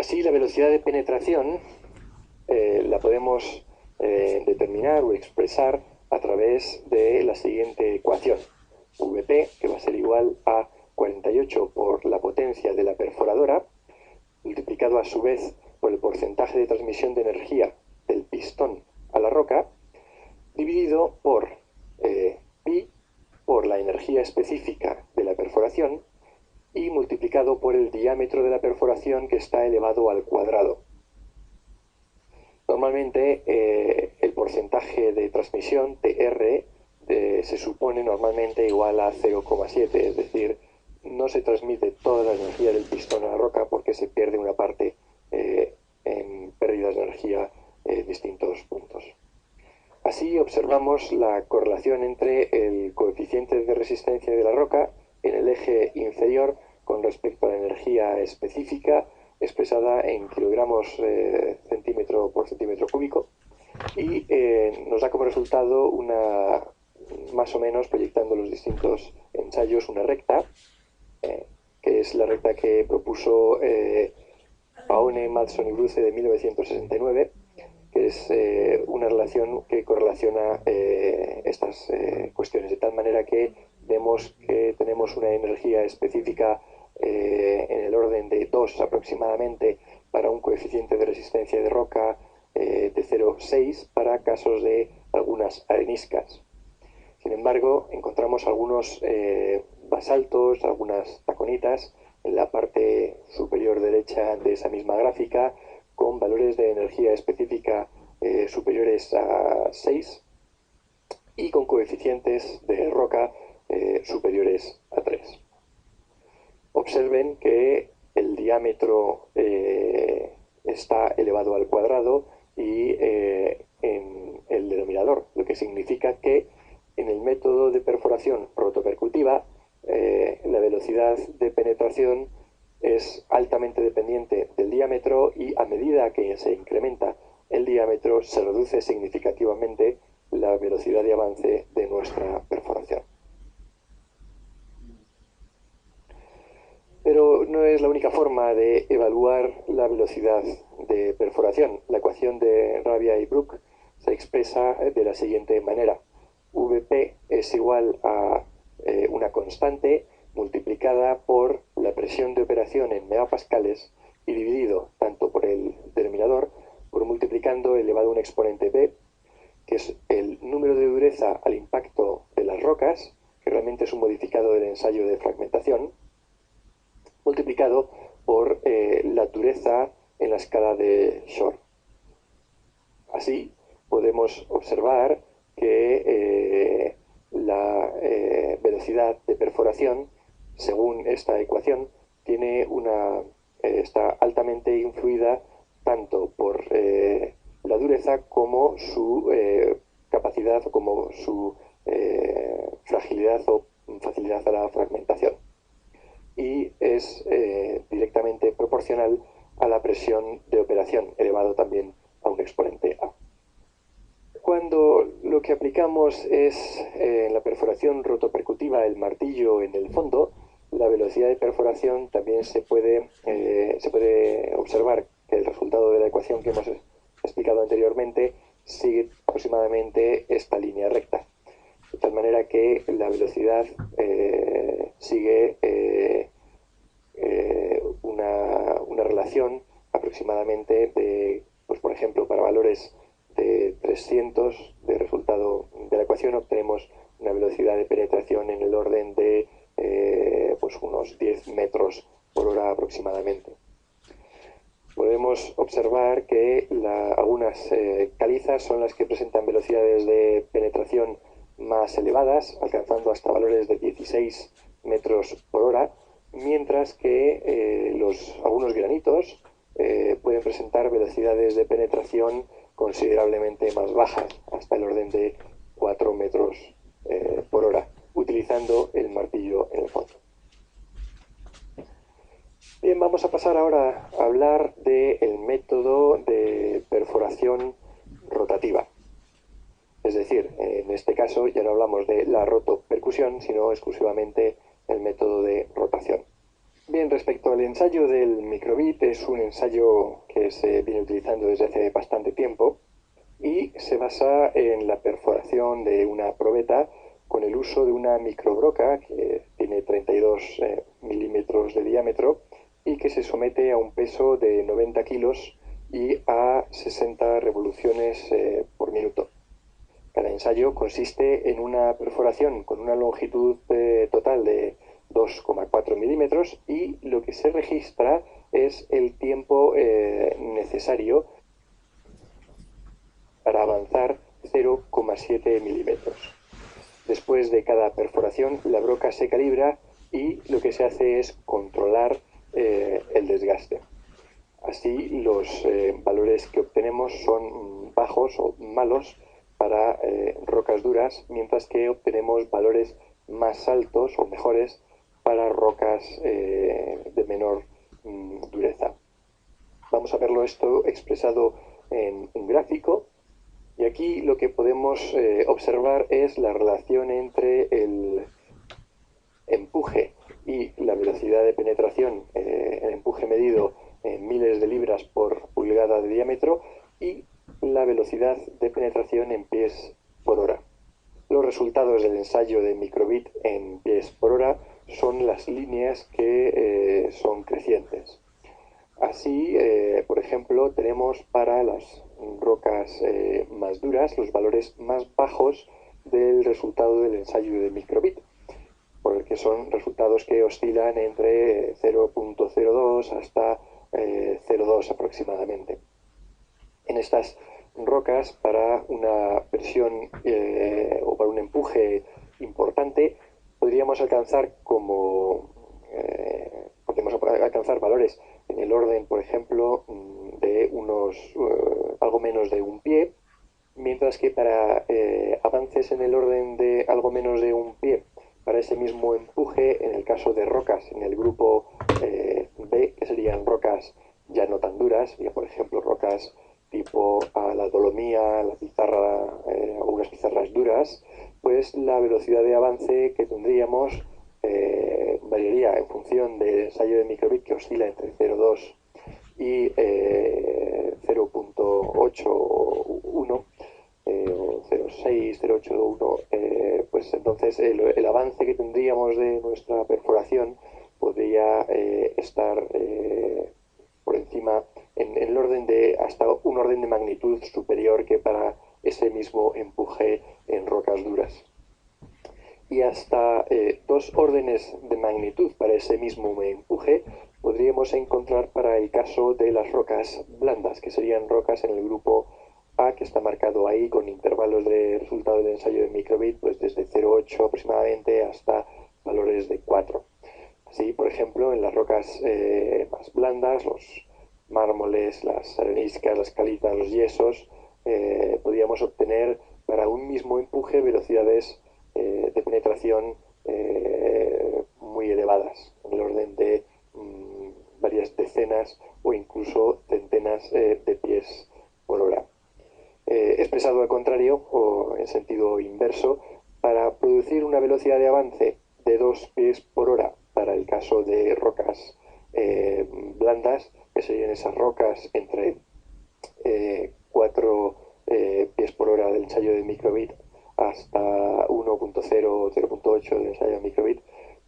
Así, la velocidad de penetración la podemos determinar o expresar a través de la siguiente ecuación. Vp, que va a ser igual a 48 por la potencia de la perforadora, multiplicado a su vez por el porcentaje de transmisión de energía del pistón a la roca, dividido por pi, por la energía específica de la perforación, y multiplicado por el diámetro de la perforación, que está elevado al cuadrado. Normalmente el porcentaje de transmisión, TR, se supone normalmente igual a 0,7, es decir, no se transmite toda la energía del pistón a la roca porque se pierde una parte en pérdidas de energía en distintos puntos. Así observamos la correlación entre el coeficiente de resistencia de la roca en el eje inferior con respecto a la energía específica expresada en kilogramos centímetro por centímetro cúbico, y nos da como resultado una, más o menos proyectando los distintos ensayos, una recta, que es la recta que propuso Paone, Madson y Bruce de 1969, que es una relación que correlaciona estas cuestiones, de tal manera que vemos que tenemos una energía específica en el orden de 2 aproximadamente para un coeficiente de resistencia de roca de 0,6 para casos de algunas areniscas. Sin embargo, encontramos algunos basaltos, algunas taconitas en la parte superior derecha de esa misma gráfica con valores de energía específica superiores a 6 y con coeficientes de roca superiores a 3. Observen que el diámetro está elevado al cuadrado y en el denominador, lo que significa que en el método de perforación rotopercutiva la velocidad de penetración es altamente dependiente del diámetro, y a medida que se incrementa el diámetro se reduce significativamente la velocidad de avance de nuestra perforación. Pero no es la única forma de evaluar la velocidad de perforación. La ecuación de Rabia y Brook se expresa de la siguiente manera. Vp es igual a una constante multiplicada por la presión de operación en megapascales y dividido tanto por el denominador por multiplicando elevado a un exponente b, que es el número de dureza al impacto de las rocas, que realmente es un modificado del ensayo de fragmentación, multiplicado por la dureza en la escala de Shor. Así podemos observar que la velocidad de perforación, según esta ecuación, está altamente influida tanto por la dureza como su capacidad o como su fragilidad o facilidad a la fragmentación, y es directamente proporcional a la presión de operación, elevado también a un exponente a. Cuando lo que aplicamos es en la perforación rotopercutiva el martillo en el fondo, la velocidad de perforación también se puede observar que el resultado de la ecuación que hemos explicado anteriormente sigue aproximadamente esta línea recta, de tal manera que la velocidad sigue una relación aproximadamente de, pues por ejemplo, para valores de 300 de resultado de la ecuación obtenemos una velocidad de penetración en el orden de pues unos 10 metros por hora aproximadamente. Podemos observar que algunas calizas son las que presentan velocidades de penetración más elevadas, alcanzando hasta valores de 16 metros por hora, mientras que algunos granitos pueden presentar velocidades de penetración considerablemente más bajas, hasta el orden de 4 metros por hora, utilizando el martillo en el fondo. Bien, vamos a pasar ahora a hablar del método de perforación rotativa. Es decir, en este caso ya no hablamos de la rotopercusión, sino exclusivamente el método de rotación. Bien, Respecto al ensayo del microbit, es un ensayo que se viene utilizando desde hace bastante tiempo y se basa en la perforación de una probeta con el uso de una microbroca que tiene 32 milímetros de diámetro y que se somete a un peso de 90 kilos y a 60 revoluciones por minuto. Cada ensayo consiste en una perforación con una longitud total de 2,4 milímetros y lo que se registra es el tiempo necesario para avanzar 0,7 milímetros. Después de cada perforación, la broca se calibra y lo que se hace es controlar el desgaste. Así, los valores que obtenemos son bajos o malos para rocas duras, mientras que obtenemos valores más altos o mejores para rocas de menor dureza. Vamos a verlo esto expresado en un gráfico. Y aquí lo que podemos observar es la relación entre el empuje y la velocidad de penetración, el empuje medido en miles de libras por pulgada de diámetro, y la velocidad de penetración en pies por hora. Los resultados del ensayo de microbit en pies por hora son las líneas que son crecientes. Así, por ejemplo, tenemos para las rocas más duras los valores más bajos del resultado del ensayo de microbit, porque son resultados que oscilan entre 0,02 hasta 0,2 aproximadamente. En estas rocas, para una presión o para un empuje importante, podríamos alcanzar valores en el orden, por ejemplo, de algo menos de un pie, mientras que para avances en el orden de algo menos de un pie, para ese mismo empuje, en el caso de rocas en el grupo B, que serían rocas ya no tan duras, ya por ejemplo rocas tipo a la dolomía, la pizarra, algunas pizarras duras, pues la velocidad de avance que tendríamos variaría en función del ensayo de microbit, que oscila entre 0,2 y 0,8 o 1, o 0,6, 0,8 o 1, pues entonces el avance que tendríamos de nuestra perforación podría estar por encima en el orden de hasta un orden de magnitud superior que para ese mismo empuje en rocas duras. Y hasta 2 órdenes de magnitud para ese mismo empuje podríamos encontrar para el caso de las rocas blandas, que serían rocas en el grupo A, que está marcado ahí con intervalos de resultado del ensayo de microbit, pues desde 0,8 aproximadamente hasta valores de 4. Así, por ejemplo, en las rocas más blandas, los mármoles, las areniscas, las calizas, los yesos, podríamos obtener para un mismo empuje velocidades de penetración muy elevadas, en el orden de varias decenas o incluso centenas de pies por hora. Expresado al contrario, o en sentido inverso, para producir una velocidad de avance de 2 pies por hora para el caso de rocas blandas, que serían esas rocas entre 4 pies por hora del ensayo de microbit hasta 1,0 o 0,8 del ensayo de microbit,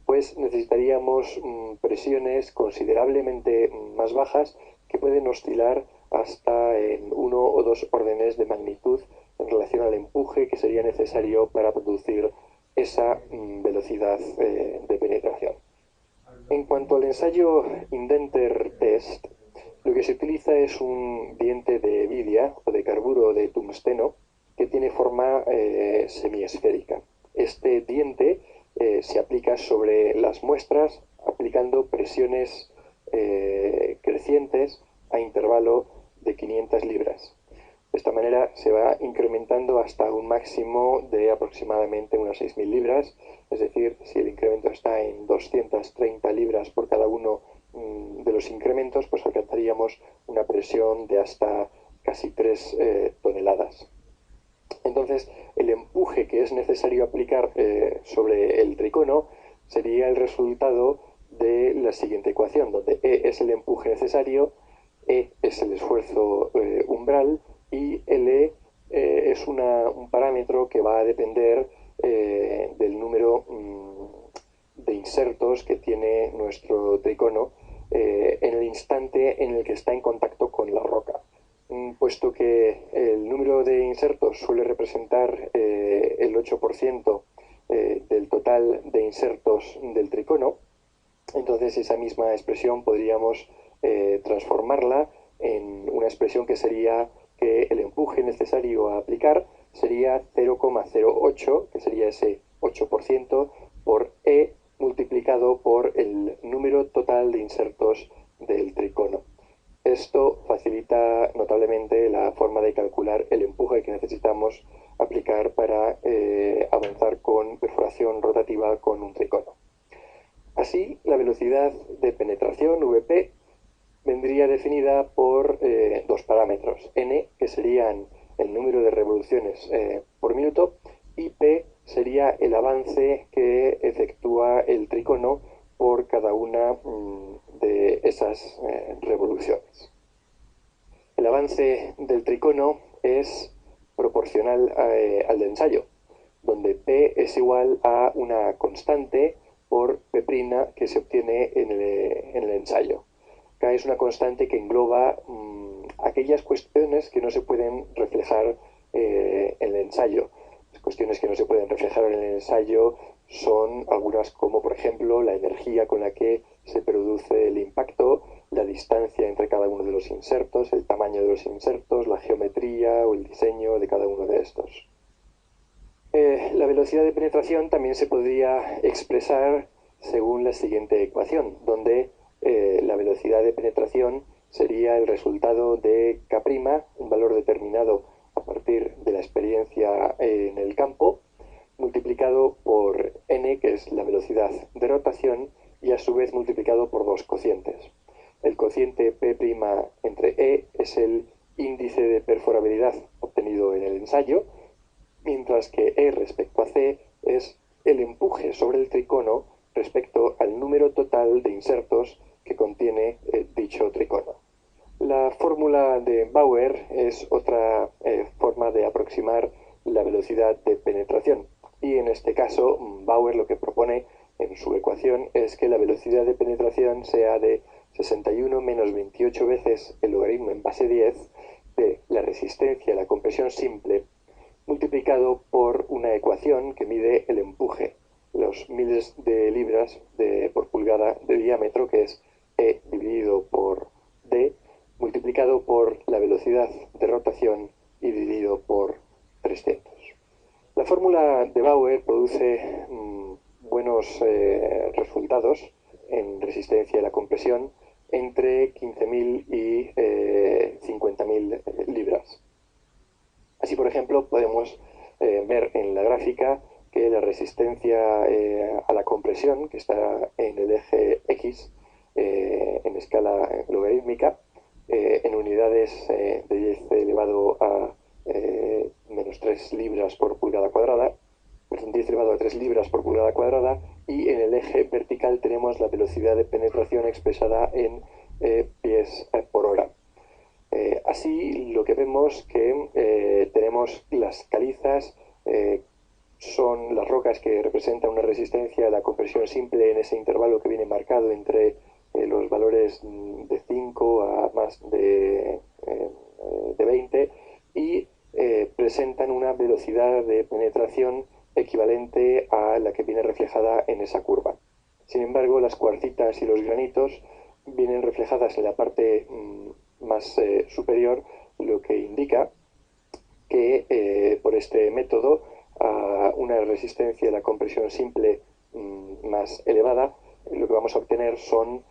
pues necesitaríamos presiones considerablemente más bajas que pueden oscilar hasta en 1 o 2 órdenes de magnitud en relación al empuje que sería necesario para producir esa velocidad de penetración. En cuanto al ensayo Indenter Test, lo que se utiliza es un diente de vidia o de carburo de tungsteno que tiene forma semiesférica. Este diente se aplica sobre las muestras aplicando presiones crecientes a intervalo de 500 libras. De esta manera se va incrementando hasta un máximo de aproximadamente unas 6.000 libras, es decir, si el incremento está en 230 libras por cada uno de los incrementos, pues alcanzaríamos una presión de hasta casi 3 toneladas. Entonces, el empuje que es necesario aplicar sobre el tricono sería el resultado de la siguiente ecuación, donde E es el empuje necesario, E es el esfuerzo umbral y L es un parámetro que va a depender del número de insertos que tiene nuestro tricono en el instante en el que está en contacto con la roca. Puesto que el número de insertos suele representar el 8% del total de insertos del tricono, entonces esa misma expresión podríamos transformarla en una expresión que sería que el empuje necesario a aplicar sería 0,08, que sería ese 8%, por E multiplicado por el número total de insertos del tricono. Esto facilita notablemente la forma de calcular el empuje que necesitamos aplicar para avanzar con perforación rotativa con un tricono. Así, la velocidad de penetración, VP, vendría definida por dos parámetros, n, que serían el número de revoluciones por minuto, y p sería el avance que efectúa el tricono por cada una de esas revoluciones. El avance del tricono es proporcional al de ensayo, donde p es igual a una constante por p' que se obtiene en el ensayo. K es una constante que engloba aquellas cuestiones que no se pueden reflejar en el ensayo. Las cuestiones que no se pueden reflejar en el ensayo son algunas como, por ejemplo, la energía con la que se produce el impacto, la distancia entre cada uno de los insertos, el tamaño de los insertos, la geometría o el diseño de cada uno de estos. La velocidad de penetración también se podría expresar según la siguiente ecuación, donde la velocidad de penetración sería el resultado de K', un valor determinado a partir de la experiencia en el campo, multiplicado por n, que es la velocidad de rotación, y a su vez multiplicado por dos cocientes. El cociente P' entre E es el índice de perforabilidad obtenido en el ensayo, mientras que E respecto a C es el empuje sobre el tricono respecto al número total de insertos que contiene dicho tricono. La fórmula de Bauer es otra forma de aproximar la velocidad de penetración, y en este caso Bauer lo que propone en su ecuación es que la velocidad de penetración sea de 61 menos 28 veces el logaritmo en base 10 de la resistencia a la compresión simple multiplicado por una ecuación que mide el empuje, los miles de libras por pulgada de diámetro, que es E dividido por D, multiplicado por la velocidad de rotación y dividido por 300. La fórmula de Bauer produce buenos resultados en resistencia a la compresión entre 15.000 y 50.000 libras. Así, por ejemplo, podemos ver en la gráfica que la resistencia a la compresión, que está en el eje X, en escala logarítmica, en unidades de 10 elevado a menos 3 libras por pulgada cuadrada, 10 elevado a 3 libras por pulgada cuadrada, y en el eje vertical tenemos la velocidad de penetración expresada en pies por hora. Así, lo que vemos que tenemos las calizas, son las rocas que representan una resistencia a la compresión simple en ese intervalo que viene marcado entre los valores de 5 a más de 20, y presentan una velocidad de penetración equivalente a la que viene reflejada en esa curva. Sin embargo, las cuarcitas y los granitos vienen reflejadas en la parte más superior, lo que indica que por este método, a una resistencia a la compresión simple más elevada, lo que vamos a obtener son